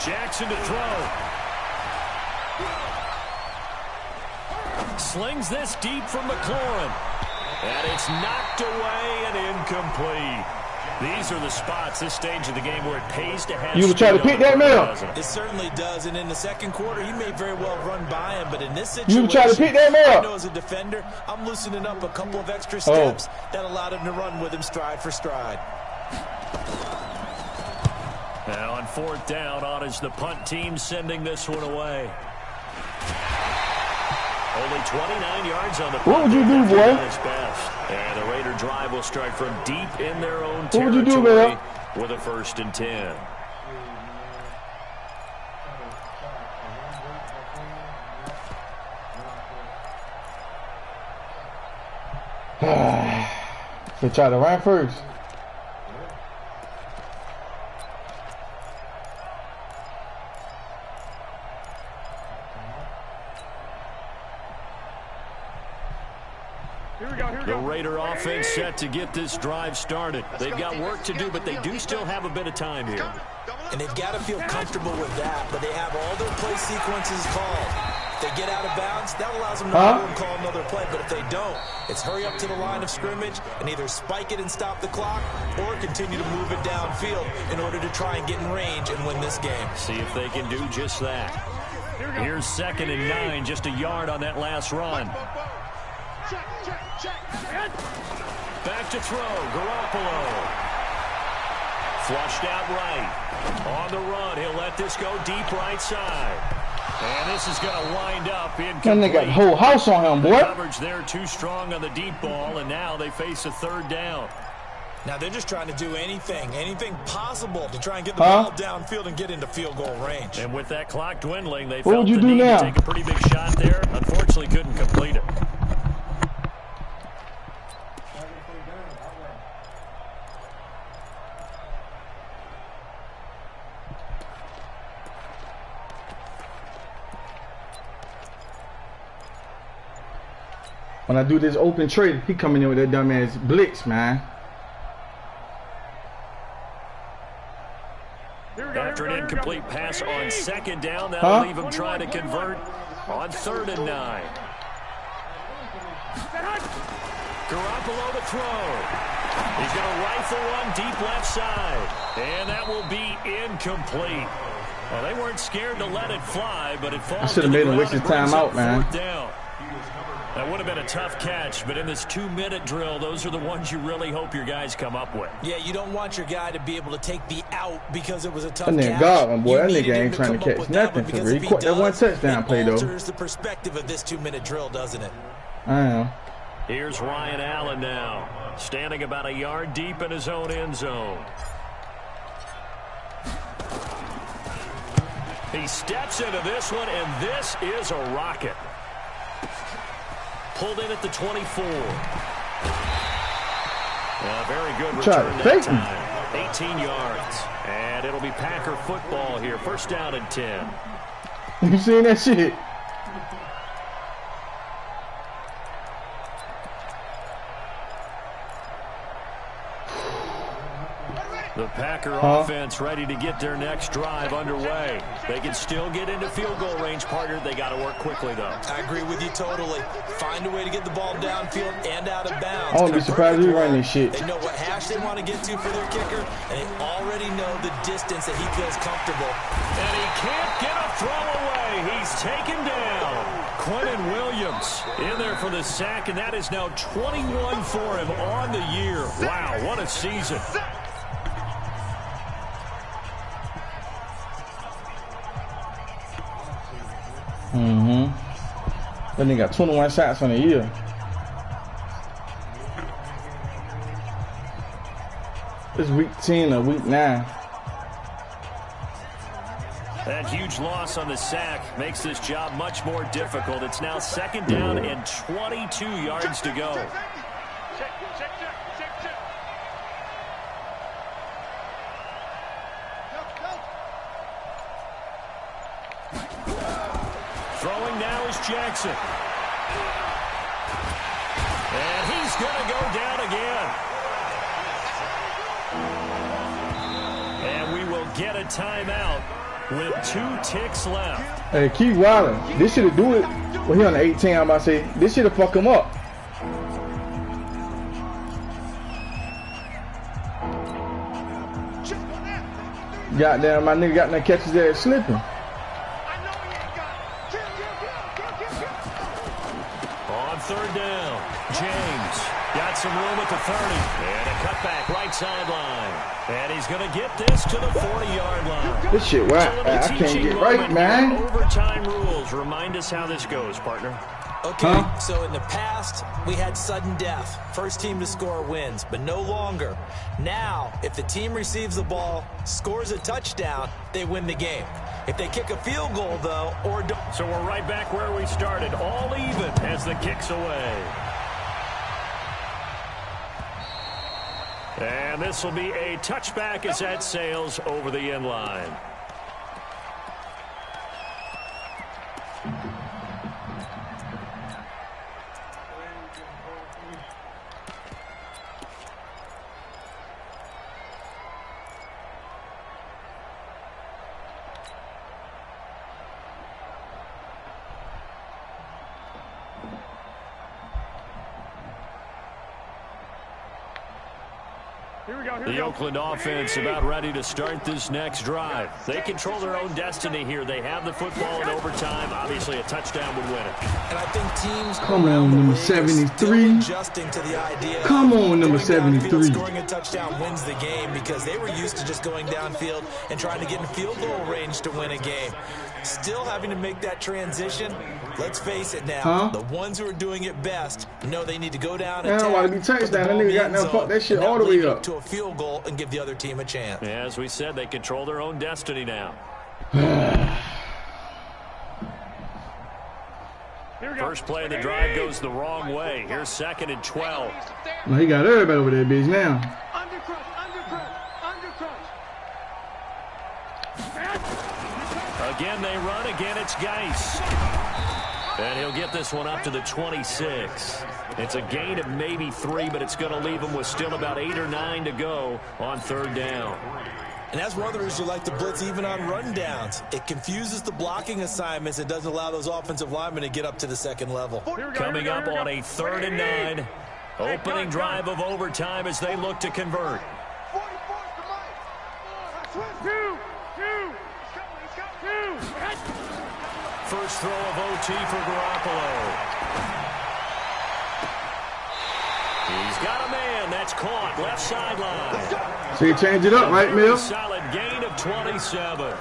Jackson to throw. Slings this deep from McLaurin. And it's knocked away and incomplete. These are the spots, this stage of the game, where it pays to have. You would try to pick that man up. It certainly does, and in the second quarter, he may very well run by him, but in this situation, you would try to pick that man I up. know as a defender, I'm loosening up a couple of extra steps that allowed him to run with him stride for stride. Now on 4th down, on is the punt team sending this one away. Only 29 yards on the punt. What would you do, boy? And the Raider drive will start from deep in their own territory. What would you do, man? With a 1st and 10. They try to run first. The Raider offense set to get this drive started. They've got work to do, but they do still have a bit of time here. And they've got to feel comfortable with that, but they have all their play sequences called. If they get out of bounds, that allows them to go and call another play, but if they don't, it's hurry up to the line of scrimmage and either spike it and stop the clock or continue to move it downfield in order to try and get in range and win this game. See if they can do just that. Here's 2nd and 9, just a yard on that last run. Back to throw, Garoppolo. Flushed out right. On the run, he'll let this go deep right side. And this is going to wind up incomplete. That nigga whole house on him, boy. The coverage there too strong on the deep ball, and now they face a 3rd down. Now they're just trying to do anything possible to try and get the ball downfield and get into field goal range. And with that clock dwindling, they what felt the need to take a pretty big shot there. Unfortunately, couldn't complete it. When I do this open trade, he coming in with that dumbass blitz, man. After an incomplete pass on 2nd down, that'll leave him trying to convert on 3rd and 9. Garoppolo to throw. He's going to rifle one deep left side. And that will be incomplete. Well, they weren't scared to let it fly, but it falls. I should have made him waste his time out, man. That would have been a tough catch, but in this 2-minute drill, those are the ones you really hope your guys come up with. Yeah, you don't want your guy to be able to take the out because it was a tough catch. That nigga Godwin, boy, that nigga ain't trying to catch nothing for real. He caught that one touchdown play, though. It alters the perspective of this 2-minute drill, doesn't it? I am. Here's Ryan Allen now, standing about a yard deep in his own end zone. He steps into this one, and this is a rocket. Pulled in at the 24. Very good return that time. 18 yards. And it'll be Packer football here. 1st down and 10. You seen that shit? The Packer offense ready to get their next drive underway. They can still get into field goal range, partner. They got to work quickly, though. I agree with you totally. Find a way to get the ball downfield and out of bounds. I won't be surprised if you run this shit. They know what hash they want to get to for their kicker, and they already know the distance that he feels comfortable. And he can't get a throw away. He's taken down. Quentin Williams in there for the sack, and that is now 21 for him on the year. Wow, what a season. That nigga got 21 shots on the year. It's week 10 or week 9. That huge loss on the sack makes this job much more difficult. It's now 2nd down and 22 yards to go. Throwing now is Jackson. And he's going to go down again. And we will get a timeout with 2 ticks left. Hey, keep wilding. This should have do it. Well, he on the 18, I'm about to say. This should have fucked him up. Goddamn, my nigga got that catch his ass slipping. I know he ain't got it. Kill. On third down, James got some room at the 30. And a cutback right sideline. And he's going to get this to the 40-yard line. This shit, what? I can't get right, man. Overtime rules. Remind us how this goes, partner. Okay, so in the past, we had sudden death. First team to score wins, but no longer. Now, if the team receives the ball, scores a touchdown, they win the game. If they kick a field goal, though, or don't... So we're right back where we started, all even as the kick's away. And this will be a touchback as that sails over the end line. The Oakland offense about ready to start this next drive. They control their own destiny here. They have the football in overtime. Obviously, a touchdown would win it. And I think teams come on, number 73. Adjusting to the idea come on, number 73. Scoring a touchdown wins the game because they were used to just going downfield and trying to get in field goal range to win a game. Still having to make that transition. Let's face it now. The ones who are doing it best know they need to go down and I want to be touchdown. That nigga got now fuck that shit all the way up to a field goal and give the other team a chance. Yeah, as we said, they control their own destiny now. First play of the drive goes the wrong way. Here's 2nd and 12. Well, he got everybody over there, bitch, now. Again, they run. Again, it's Geis. And he'll get this one up to the 26. It's a gain of maybe 3, but it's going to leave him with still about 8 or 9 to go on third down. And that's one of the reasons you like to blitz even on rundowns. It confuses the blocking assignments. It doesn't allow those offensive linemen to get up to the second level. Coming up on a 3rd and 9. Opening drive of overtime as they look to convert. First throw of OT for Garoppolo. He's got a man. That's caught. Left sideline. So you change it up, right, Mill? Solid gain of 27.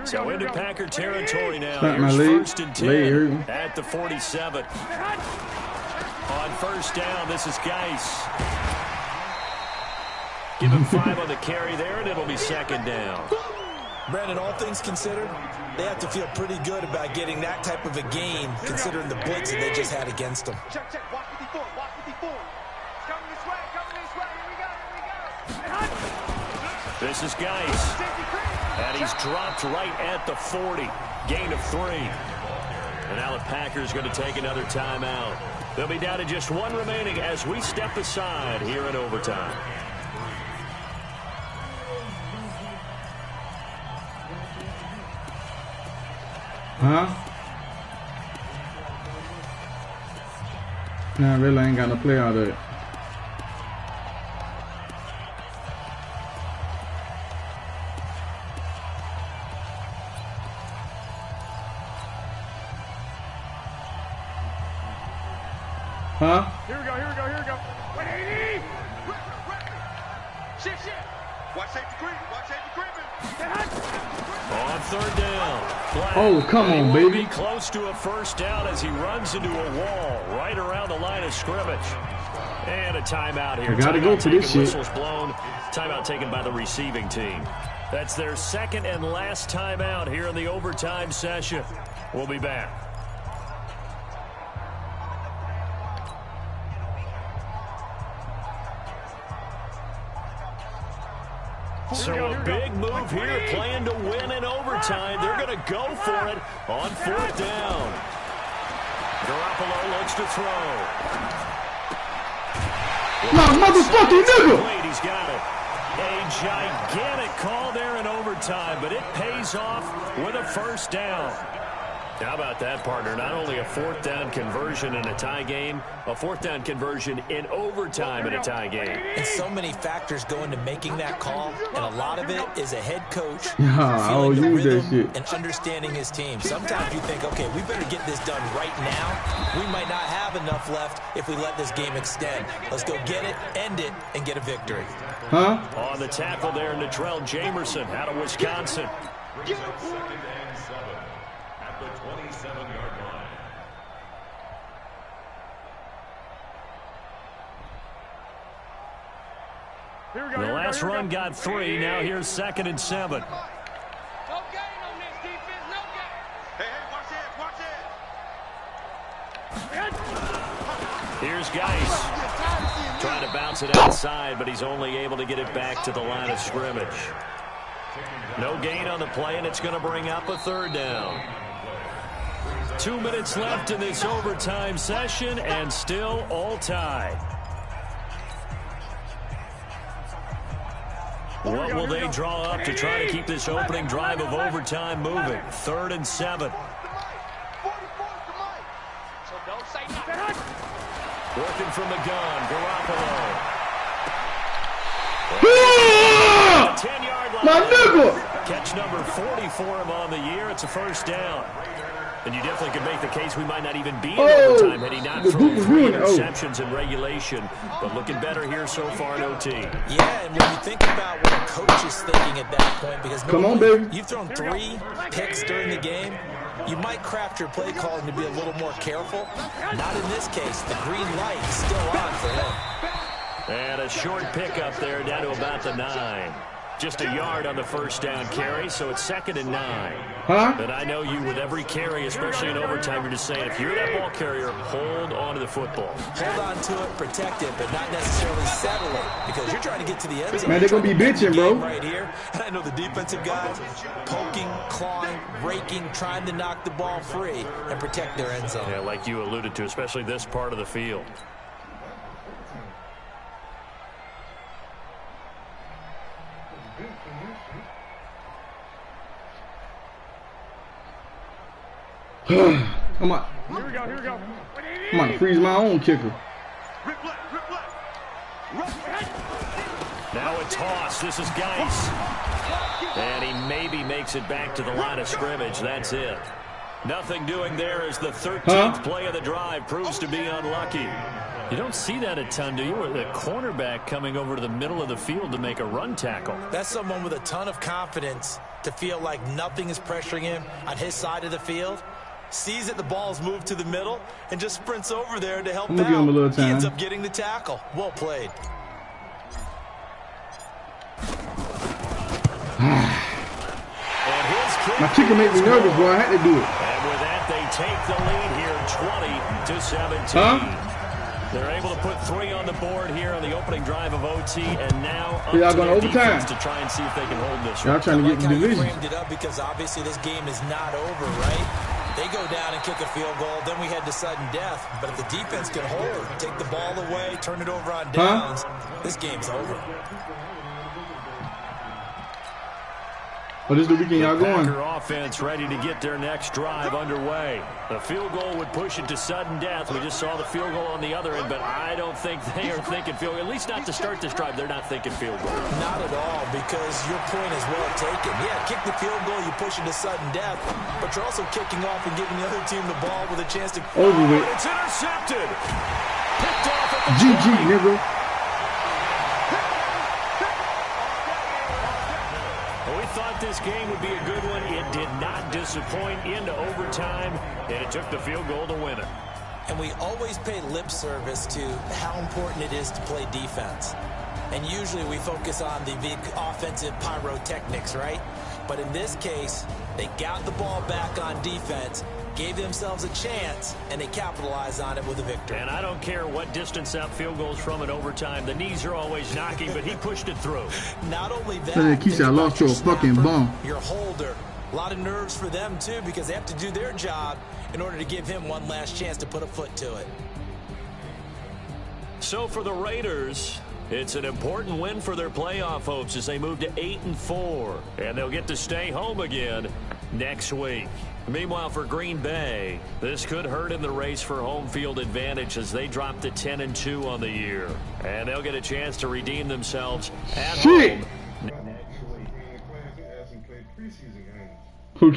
So into Packer territory now. Here's 1st and 10 at the 47. On first down, this is Geis. Give him 5 on the carry there, and it'll be 2nd down. Brandon, all things considered, they have to feel pretty good about getting that type of a gain, considering the blitz that they just had against them. Check. Watch 54. Watch 54. It's coming this way. Here we go. This is Geis. And he's dropped right at the 40. Gain of 3. And now the Packers going to take another timeout. They'll be down to just 1 remaining as we step aside here in overtime. Nah, really ain't got no play out of it. Here we go. 180. Shit. Watch safety creep. On third down. Black. Oh, come on, baby. Be close to a first down as he runs into a wall right around the line of scrimmage. And a timeout here. I gotta go for this shit. Whistles blown. Timeout taken by the receiving team. That's their 2nd and last timeout here in the overtime session. We'll be back. So a big move here, playing to win in overtime. They're going to go for it on 4th down. Garoppolo looks to throw. My motherfucking nigga! He's got it. A gigantic call there in overtime, but it pays off with a first down. How about that, partner? Not only a fourth down conversion in a tie game, a fourth down conversion in overtime in a tie game. And so many factors go into making that call, and a lot of it is a head coach feeling the rhythm and understanding his team. Sometimes you think, okay, we better get this done right now. We might not have enough left if we let this game extend. Let's go get it, end it, and get a victory. Huh? On the tackle there, Natrell Jamerson out of Wisconsin. At the 27-yard line. The last run got 3. Now here's 2nd and 7. No gain on this defense, no gain. Hey, watch it. Here's Geis. Trying to bounce it outside, but he's only able to get it back to the line of scrimmage. No gain on the play, and it's going to bring up a 3rd down. 2 minutes left in this overtime session, and still all tied. What will they draw up to try to keep this opening drive of overtime moving? 3rd and 7. Working from the gun, Garoppolo. 10-yard line. My nigga! Catch number 40 for him on the year. It's a first down. And you definitely could make the case we might not even be in overtime had he not thrown 3 interceptions in regulation. But looking better here so far in OT. Yeah, and when you think about what a coach is thinking at that point, because come on, baby, you've thrown 3 picks during the game, you might craft your play calling to be a little more careful. Not in this case. The green light is still on for him. And a short pickup there down to about the 9. Just a yard on the first down carry, so it's 2nd and 9. Huh? But I know you with every carry, especially in overtime, you're just saying, if you're that ball carrier, hold on to the football. Hold on to it, protect it, but not necessarily settle it, because you're trying to get to the end zone. Man, they're going to be bitching, bro. Right here. And I know the defensive guys poking, clawing, raking, trying to knock the ball free and protect their end zone. Yeah, like you alluded to, especially this part of the field. I'm about to freeze my own kicker. Now a toss. This is Geis. And he maybe makes it back to the line of scrimmage. That's it. Nothing doing there as the 13th play of the drive proves to be unlucky. You don't see that a ton, do you? Or the cornerback coming over to the middle of the field to make a run tackle. That's someone with a ton of confidence to feel like nothing is pressuring him on his side of the field. Sees that the ball's moved to the middle and just sprints over there to help out. Give him a little time. He ends up getting the tackle. Well played. My kicker made me nervous, bro. I had to do it. And with that, they take the lead here, 20-17. They're able to put 3 on the board here on the opening drive of OT, and now up y'all to going their overtime defense to try and see if they can hold this. Y'all trying to get the division. Framed it up because obviously this game is not over, right? They go down and kick a field goal, then we head to sudden death. But if the defense can hold, take the ball away, turn it over on downs, this game's over. What is the weekend y'all going? Packer offense ready to get their next drive underway. The field goal would push it to sudden death. We just saw the field goal on the other end, but I don't think they are thinking field goal. At least not to start this drive. They're not thinking field goal. Not at all, because your point is well taken. Yeah, kick the field goal, you push it to sudden death, but you're also kicking off and giving the other team the ball with a chance to... Over with. It's intercepted. Picked off at the GG, nigga. This game would be a good one. It did not disappoint into overtime, and it took the field goal to win it. And we always pay lip service to how important it is to play defense. And usually we focus on the big offensive pyrotechnics, right? But in this case, they got the ball back on defense, gave themselves a chance, and they capitalized on it with a victory. And I don't care what distance that field goes from in overtime. The knees are always knocking, but he pushed it through. Not only that, Keisha, I lost to a fucking bum. Your holder, A lot of nerves for them, too, because they have to do their job in order to give him one last chance to put a foot to it. So for the Raiders, it's an important win for their playoff hopes as they move to 8-4, and they'll get to stay home again next week. Meanwhile, for Green Bay, this could hurt in the race for home field advantage as they drop to 10-2 on the year, and they'll get a chance to redeem themselves at home. Who